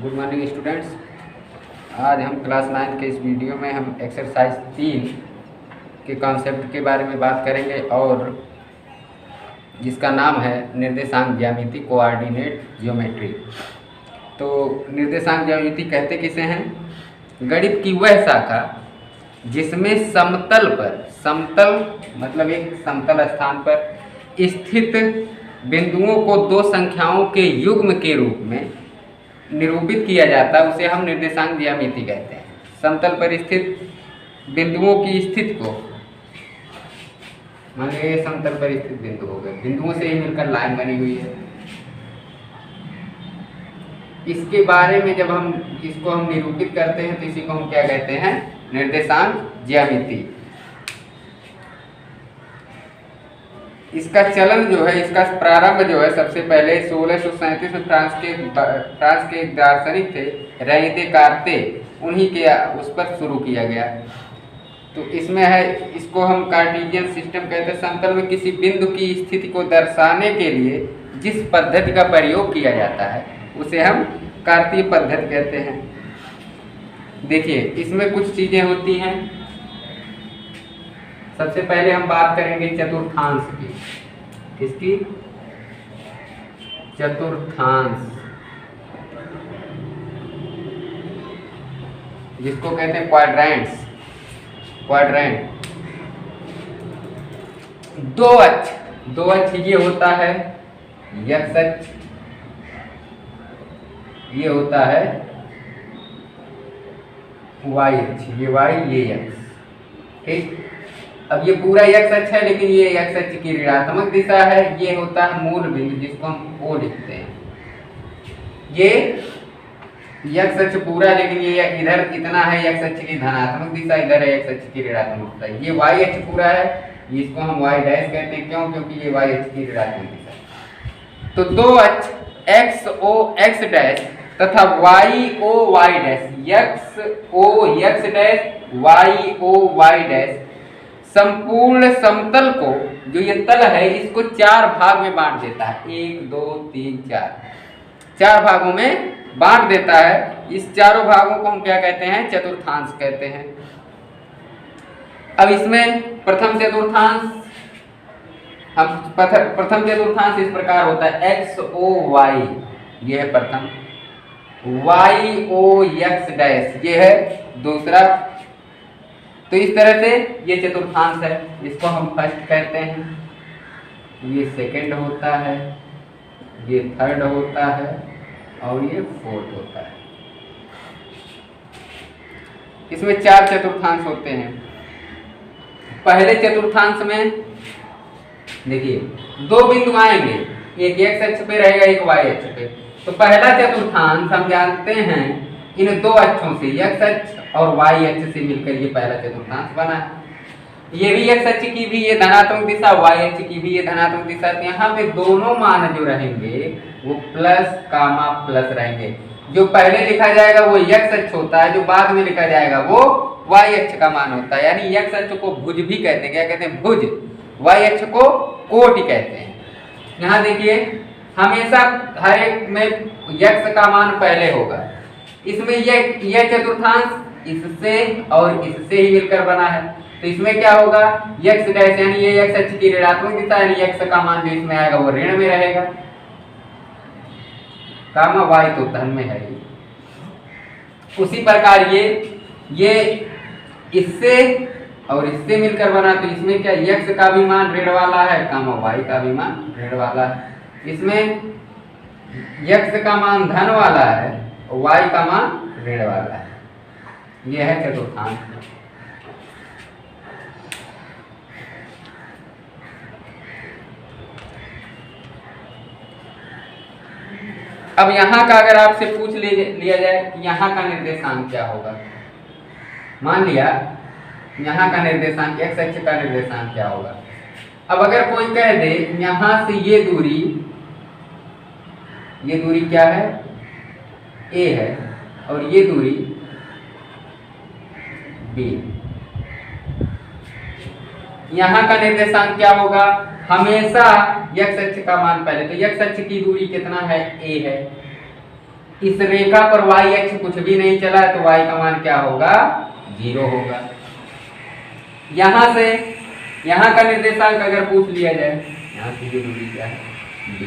Good morning students. आज हम class 9 के इस वीडियो में हम एक्सरसाइज 3 के कॉन्सेप्ट के बारे में बात करेंगे और जिसका नाम है निर्देशांक ज्यामिति कोऑर्डिनेट ज्योमेट्री। तो निर्देशांक ज्यामिति कहते किसे हैं? गणित की वह शाखा जिसमें समतल पर, समतल मतलब एक समतल स्थान पर स्थित बिंदुओं को दो संख्याओं के युग्म के रूप में निरूपित किया जाता है, उसे हम निर्देशांक ज्यामिति कहते हैं। समतल पर स्थित बिंदुओं की स्थिति को, मान लीजिए ये समतल पर स्थित बिंदु हो गए, बिंदुओं से ही मिलकर लाइन बनी हुई है। इसके बारे में जब हम इसको हम निरूपित करते हैं तो इसी को हम क्या कहते हैं? निर्देशांक ज्यामिति। इसका चलन जो है, इसका प्रारंभ जो है सबसे पहले 1637 में फ्रांस के एक दार्शनिक थे रेने देकार्तेस, उन्हीं के उस पर शुरू किया गया। तो इसमें है, इसको हम कार्टेशियन सिस्टम कहते हैं। समतल में किसी बिंदु की स्थिति को दर्शाने के लिए जिस पद्धति का प्रयोग किया जाता है उसे हम कार्तीय पद्धति कहते हैं। देखिए इसमें कुछ चीजें होती हैं। सबसे पहले हम बात करेंगे चतुर्थांश की। किसकी? चतुर्थांश, जिसको कहते हैं क्वाड्रेंट्स। क्वाड्रेंट दो अक्ष ये होता है एक्स अक्ष, ये होता है वाई अक्ष, ये वाई ये एक्स। ठीक, अब ये पूरा एक्स अक्ष है लेकिन ये एक्स अक्ष की ऋणात्मक दिशा है। ये होता है मूल बिंदु जिसको हम O लिखते हैं। ये एक्स अक्ष पूरा, लेकिन ये इधर इतना है एक्स अक्ष की धनात्मक दिशा, इधर है एक्स अक्ष की ऋणात्मक दिशा। ये वाई अक्ष पूरा है, इसको हम वाई डैश कहते हैं। क्यों? क्योंकि ये वाई अक्ष की ऋणात्मक दिशा। तो दो अक्ष एक्स ओ एक्स डैश तथा Y O Y dash, X O X dash Y O Y dash संपूर्ण समतल को, जो ये तल है, इसको चार भाग में बांट देता है। 1 2 3 4, चार भागों में बांट देता है। इस चारों भागों को हम क्या कहते हैं? चतुर्थांश कहते हैं। अब इसमें प्रथम चतुर्थांश इस प्रकार होता है एक्स ओ वाई, ये है प्रथम। वाई ओ एक्स डैश, ये है दूसरा। तो इस तरह से ये चतुर्थांश है, इसको हम फर्स्ट कहते हैं, ये सेकंड होता है, ये थर्ड होता है और ये फोर्थ होता है। इसमें चार चतुर्थांश होते हैं। पहले चतुर्थांश में देखिए दो बिंदु आएंगे, एक एक्स अक्ष पे रहेगा, एक वाई अक्ष पे। तो पहला चतुर्थांश हम जानते हैं इन दो अक्षों से, एक्स अक्ष और वाई अक्ष से मिलकर ये पहला चतुर्थांश बना है। ये भी एक्स अक्ष की भी ये धनात्मक दिशा, वाई अक्ष की भी ये धनात्मक दिशा। तो यहाँ पे दोनों मान जो रहेंगे वो प्लस कामा प्लस रहेंगे। जो पहले लिखा जाएगा वो एक्स अक्ष होता है, जो बाद में लिखा जाएगा वो वाई अक्ष का मान होता है। यानी एक्स अक्ष को भुज भी कहते हैं। क्या कहते हैं? भुज। वाई अक्ष को कोटि कहते हैं। यहाँ देखिए हमेशा हर एक में एक्स का मान पहले होगा। इसमें यह चतुर्थांश इससे और इससे ही मिलकर बना है। तो इसमें क्या होगा? एक्स डैश, यानी ये एक्स अक्ष की ऋणात्मक दिशा, यानी एक्स का मान जो इसमें आएगा वो ऋण में रहेगा। कामा वाई तो धन में है। उसी प्रकार ये इससे और इससे मिलकर बना। तो इसमें क्या एक्स का भी मान ऋण वाला है, कामा वाई का भी मान ऋण वाला है। इसमें एक्स का मान धन वाला है, वाई का मान ऋण वाला है। यह है चतुर्थांश। अब यहाँ का अगर आपसे पूछ लिया जाए कि यहाँ का निर्देशांक क्या होगा, मान लिया यहाँ का निर्देशांक, एक्स अक्ष का निर्देशांक क्या होगा। अब अगर कोई कह दे यहाँ से ये दूरी क्या है? ए है, और ये दूरी बी। यहाँ का निर्देशांक क्या होगा? हमेशा एक्स अक्ष का मान पहले, तो एक्स अक्ष की दूरी कितना है? ए है। इस रेखा पर y अक्ष कुछ भी नहीं चला है तो y का मान क्या होगा, 0 होगा। यहां से यहां का निर्देशांक अगर पूछ लिया जाए, यहां से ये दूरी क्या है, d,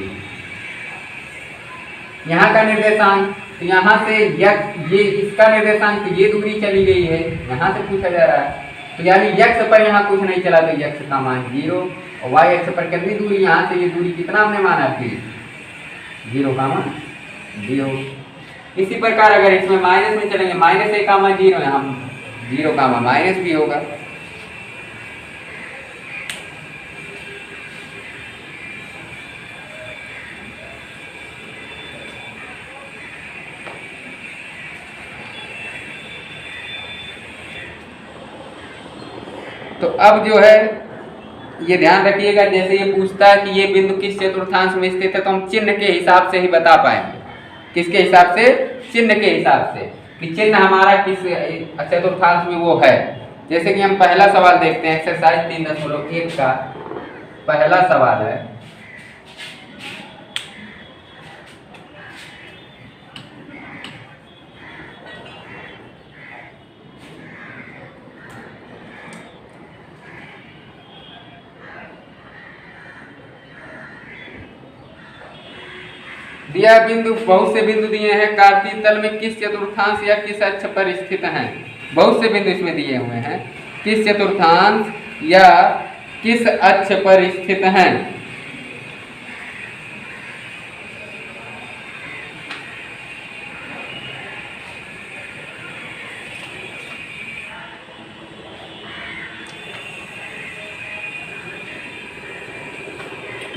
यहाँ का निर्देशांक, तो यहाँ से ये इसका निर्देशांक ये दूरी चली गई है, यहाँ से पूछा जा रहा है, तो यानी x पर यहाँ कुछ नहीं चला तो x का मान 0 और y अक्ष पर कितनी दूरी, यहाँ से ये दूरी कितना हमने माना थी, 0 का मान 0। इसी प्रकार अगर इसमें माइनस में चलेंगे, -a का मान 0 है, हम 0 का मान माइनस भी होगा। तो अब जो है ये ध्यान रखिएगा, जैसे ये पूछता है कि ये बिंदु किस चतुर्थांश में स्थित है तो हम चिन्ह के हिसाब से ही बता पाएंगे। किसके हिसाब से, चिन्ह के हिसाब से, कि चिन्ह हमारा किस चतुर्थांश में वो है। जैसे कि हम पहला सवाल देखते हैं, एक्सरसाइज 3.1 का पहला सवाल है। दिया बिंदु, बहुत से बिंदु दिए हैं, कार्तीय तल में किस चतुर्थांश या किस अक्ष पर स्थित हैं। बहुत से बिंदु इसमें दिए हुए हैं, किस चतुर्थांश या किस अक्ष पर स्थित हैं।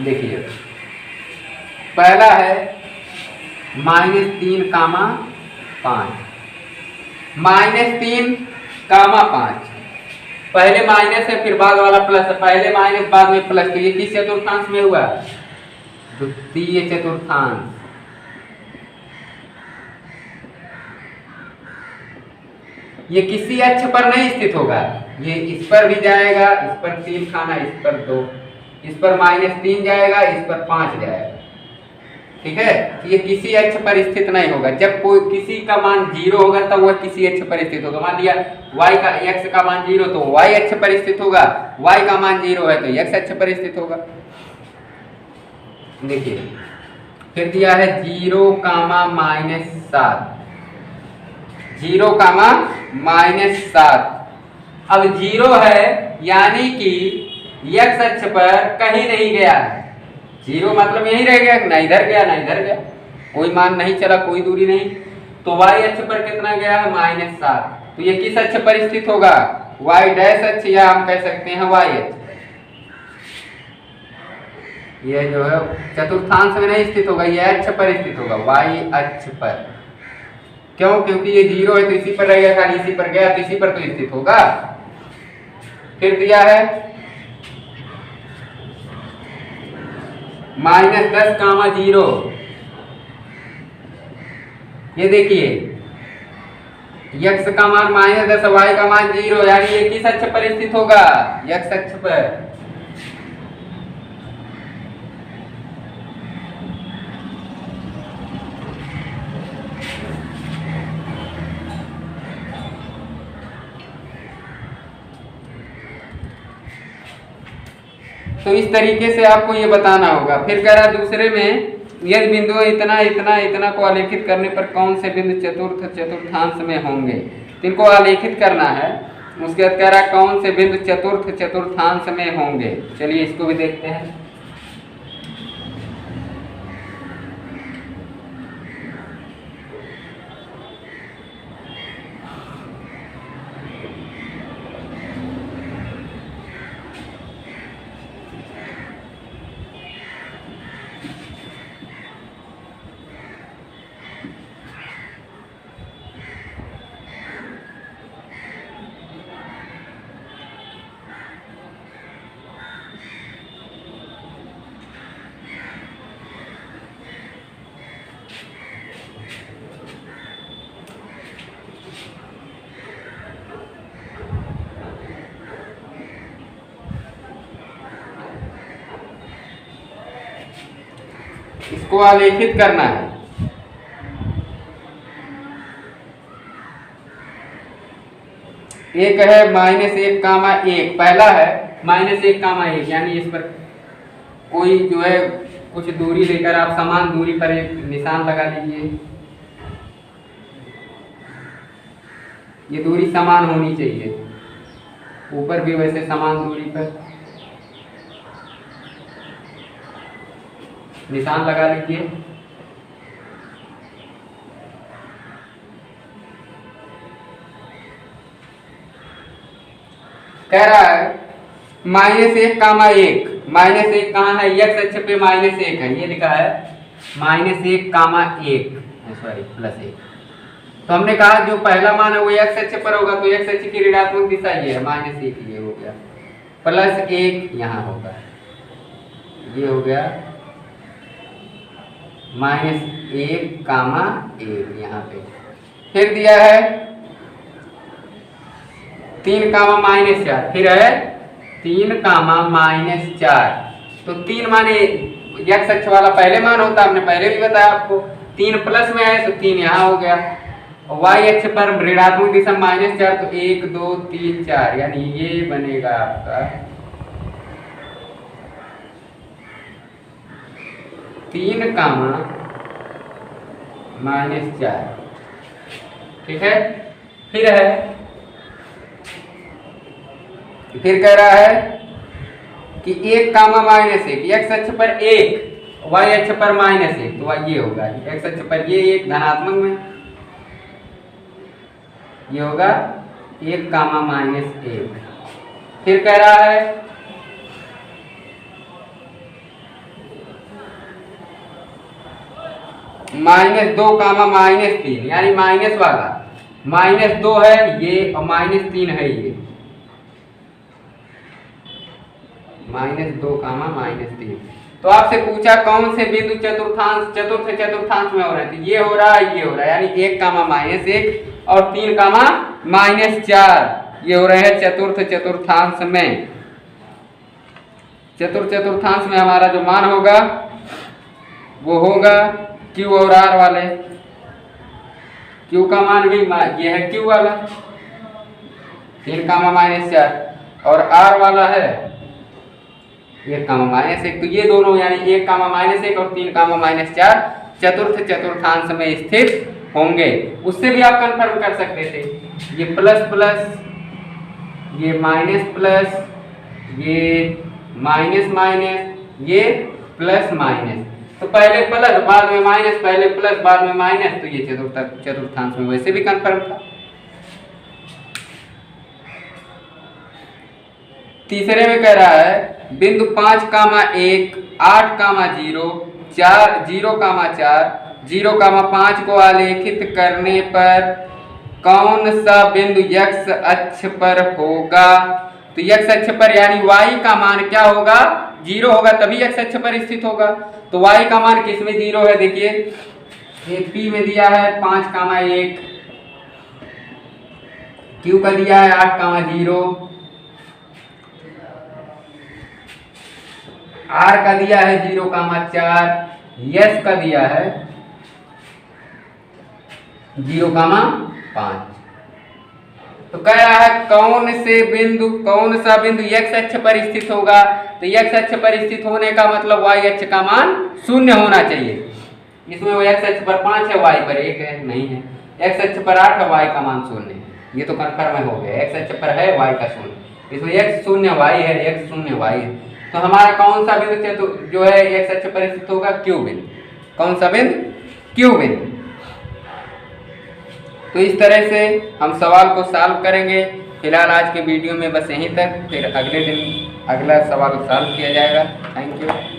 देखिए पहला है -3, -5, -3, 5, पहले माइनस है फिर बाद वाला प्लस है, पहले माइनस बाद में प्लस, तो ये किस चतुर्थांश में हुआ, द्वितीय चतुर्थांश। ये किसी अक्ष पर नहीं स्थित होगा, ये इस पर भी जाएगा, इस पर 3 खाना, इस पर 2, इस पर -3 जाएगा, इस पर 5 जाएगा, ठीक है। ये किसी अक्ष पर स्थित नहीं होगा। जब कोई किसी का मान 0 होगा तब वह किसी अक्ष पर स्थित होगा। मान लिया y का, x का मान 0 तो y अक्ष पर स्थित होगा, y का मान 0 है तो x अक्ष पर स्थित होगा। देखिए फिर दिया है 0, -7, 0, -7। अब 0 है यानी कि x अक्ष पर कहीं नहीं गया है, 0 मतलब यहीं रह गया, ना इधर गया ना इधर गया, कोई मान नहीं चला, कोई दूरी नहीं। तो y अक्ष पर कितना गया है, -7, तो ये किस अक्ष पर स्थित होगा, y डैश अक्ष, या हम कह सकते हैं y अक्ष। ये जो है चतुर्थांश में नहीं स्थित होगा, ये अक्ष पर स्थित होगा, y अक्ष पर। क्यों, क्योंकि ये 0 है तो इसी पर रहेगा, खाली इसी पर गया तो इसी पर तो स्थित होगा। फिर दिया है -10, 0, ये देखिए x का मान -10, y का मान 0, यानी ये किस अक्ष पर स्थित होगा, x अक्ष पर। तो इस तरीके से आपको ये बताना होगा। फिर कह रहा दूसरे में, यदि बिंदु इतना इतना इतना को आलेखित करने पर कौन से बिंदु चतुर्थांश में होंगे, तो इनको आलेखित करना है। उसके बाद कह रहा कौन से बिंदु चतुर्थांश में होंगे। चलिए इसको भी देखते हैं। इसको आलेखित करना है। एक है -1, पहला है -1, यानी इस पर कोई जो है कुछ दूरी लेकर आप समान दूरी पर एक निशान लगा लीजिए। ये दूरी समान होनी चाहिए, ऊपर भी वैसे समान दूरी पर निशान लगा लीजिए। कह रहा है -1, -1 कहाँ है? x अक्ष पे -1 है, ये लिखा है -1, सॉरी +1। तो हमने कहा जो पहला मान है वो x अक्ष पर होगा, तो x अक्ष की ऋणात्मक दिशा ये है, -1 ये हो गया, +1 यहाँ होगा, ये हो गया -1, यहाँ पे। फिर दिया है 3, -4, फिर है 3, -4। तो 3 माने x अक्ष वाला पहले मान होता है, हमने पहले भी बताया आपको। 3 प्लस में है तो 3 यहाँ हो गया, और y अक्ष पर ऋणात्मक दिशा -4, तो 1 2 3 4, यानी ये बनेगा आपका 3, -4। ठीक है। फिर कह रहा है कि 1, -1, x अक्ष पर 1, y अक्ष पर -1, तो ये होगा x अक्ष पर ये 1 धनात्मक में, ये होगा 1, -1। फिर कह रहा है -2, -3, यानी माइनस वाला -2 है ये और -3 है ये, -2, -3। तो आपसे पूछा कौन से बिंदु चतुर्थ चतुर्थांश में हो रहे हैं, तो ये हो रहा है, ये हो रहा है, यानी 1, -1 और 3, -4 ये हो रहे हैं चतुर्थ चतुर्थांश में। चतुर्थांश में हमारा जो मान होगा वो होगा Q और R वाले। Q का मान भी ये है Q वाला 3, -4, और R वाला है 1, -1, तो ये दोनों यानी 1, -1 और 3, -4 चतुर्थ चतुर्थांश में स्थित होंगे। उससे भी आप कंफर्म कर सकते थे, ये प्लस प्लस, ये माइनस प्लस, ये माइनस माइनस, ये प्लस माइनस। तो पहले प्लस बाद में माइनस, पहले प्लस बाद में माइनस, तो ये चतुर्थांश में वैसे भी कंफर्म था। तीसरे में कह रहा है बिंदु 5, 1, 8, 0, 4, 0, 5 को आलेखित करने पर कौन सा बिंदु x अक्ष पर होगा? तो x अक्ष पर यानी y का मान क्या होगा? 0 होगा, तभी x अक्ष पर स्थित होगा। तो y का मान किस में 0 है? देखिए एक p में दिया है 5, 1, q का दिया है 8, 0, r का दिया है 0, 4, s का दिया है 0, 5। तो कह रहा है कौन सा बिंदु x अक्ष पर स्थित होगा? तो x अक्ष पर स्थित होने का मतलब y अक्ष का मान 0 होना चाहिए। इसमें वो x अक्ष पर 5 है, y पर 1 है, नहीं है। x अक्ष पर 8 है, y का मान 0 है, ये तो कंफर्म हो गया। x अक्ष पर है, y का 0, इसमें x 0 y है, x 0 y है। तो हमारा कौन सा बिंदु जो है x अक्ष पर स्थित होगा? Q बिंदु। कौन सा बिंदु? Q बिंदु। तो इस तरह से हम सवाल को सॉल्व करेंगे। फिलहाल आज के वीडियो में बस यहीं तक, फिर अगले दिन अगला सवाल सॉल्व किया जाएगा। Thank you.